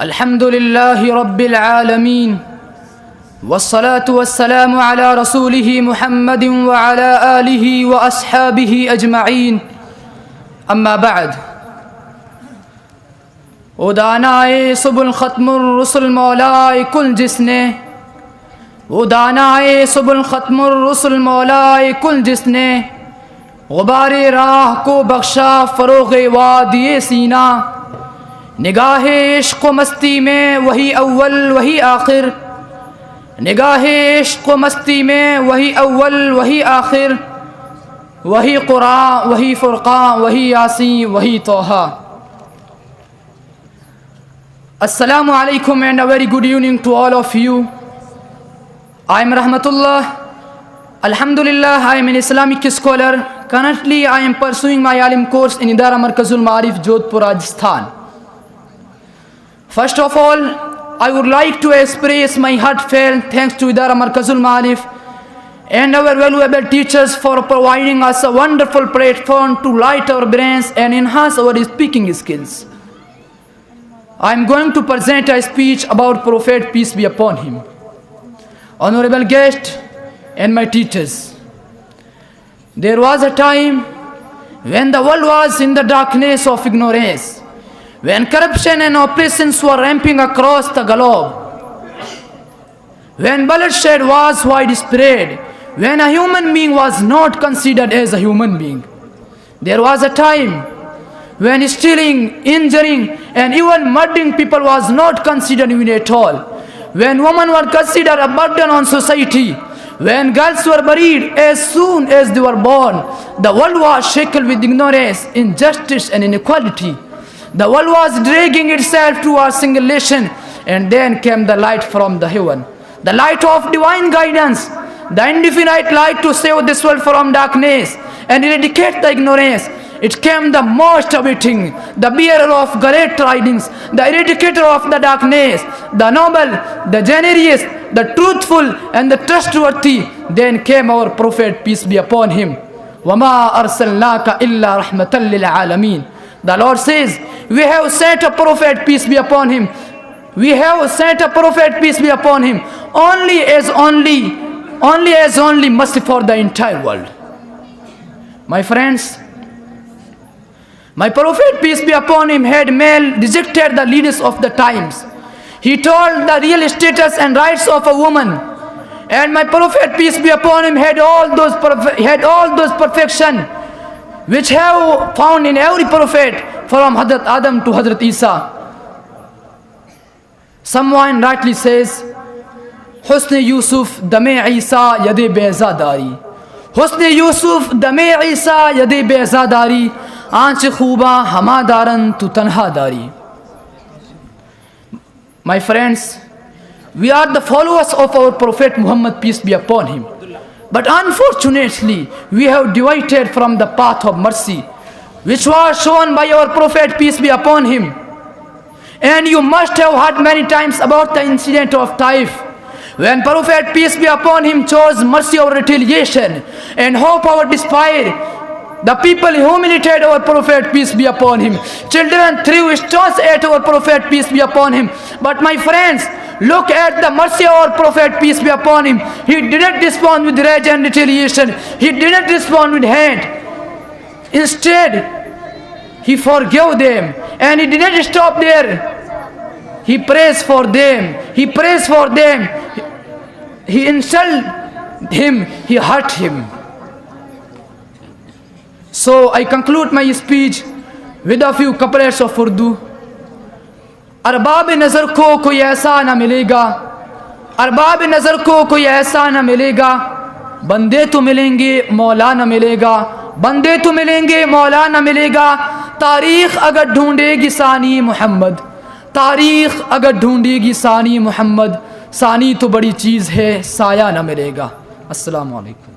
الحمد لله رب العالمين والصلاة والسلام على رسوله محمد وعلى آله وأصحابه أجمعين أما بعد ودانائے سبل ختم الرسل مولائے کل جس نے ودانائے سبل ختم الرسل مولائے کل جس نے غبار راہ کو بخشا فروغ وادی سینہ نگاہ عشق و مستی میں وہی اول وہی آخر نگاہ عشق و مستی میں وہی اول وہی آخر وہی قرآن وہی فرقان وہی یاسین وہی توحا. Assalamu alaikum and a very good evening to all of you. I am Rahmatullah. Alhamdulillah, I am an Islamic scholar. Currently, I am pursuing my alim course in Idara Markazul Ma'arif, Jodhpur, Rajasthan. First of all, I would like to express my heartfelt thanks to Idara Markazul Ma'arif and our valuable teachers for providing us a wonderful platform to light our brains and enhance our speaking skills. I am going to present a speech about Prophet, peace be upon him. Honorable guest and my teachers, there was a time when the world was in the darkness of ignorance, when corruption and oppressions were ramping across the globe, when bloodshed was widespread, when a human being was not considered as a human being. There was a time when stealing, injuring, and even murdering people was not considered even at all, when women were considered a burden on society, when girls were buried as soon as they were born. The world was shaken with ignorance, injustice, and inequality. The world was dragging itself towards annihilation, and then came the light from the heaven, the light of divine guidance, the infinite light to save this world from darkness and eradicate the ignorance. It came the most awaiting, the bearer of great tidings, the eradicator of the darkness, the noble, the generous, the truthful, and the trustworthy. Then came our Prophet, peace be upon him. وَمَا أَرْسَلْنَاكَ إِلَّا رَحْمَةً لِلْعَالَمِينَ. The Lord says, we have sent a prophet, peace be upon him. We have sent a prophet, peace be upon him, only as mercy for the entire world. My friends, my Prophet, peace be upon him, had rejected the leaders of the times. He told the real status and rights of a woman. And my Prophet, peace be upon him, had all those perfection which have found in every prophet from Hazrat Adam to Hazrat Isa. Someone rightly says, Husn Yusuf dame Isa yade bezadari. Husn Yusuf dame Isa yade bezadari. آنچ خوبا ہما دارن تو تنہا داری. My friends, we are the followers of our Prophet Muhammad, peace be upon him. But unfortunately, we have deviated from the path of mercy, which was shown by our Prophet, peace be upon him. And you must have heard many times about the incident of Taif, when Prophet, peace be upon him, chose mercy over retaliation and hope over despair. The people humiliated our Prophet, peace be upon him. Children threw stones at our Prophet, peace be upon him. But my friends, look at the mercy of our Prophet, peace be upon him. He didn't respond with rage and retaliation. He didn't respond with hate. Instead, he forgave them. And he didn't stop there. He prays for them. He prays for them. He insulted him. He hurt him. So I conclude my speech with a few couplets of Urdu. Arbab नज़र को कोई ऐसा न मिलेगा, अरबाब नज़र को कोई ऐसा न मिलेगा, बंदे तो मिलेंगे मौला न मिलेगा, बंदे तो मिलेंगे मौला न मिलेगा. तारीख़ अगर ढूंढेगी सानी मोहम्मद, तारीख़ अगर ढूंढेगी सानी मोहम्मद, सानी तो बड़ी चीज़ है साया न मिलेगा. अस्सलामु अलैकुम.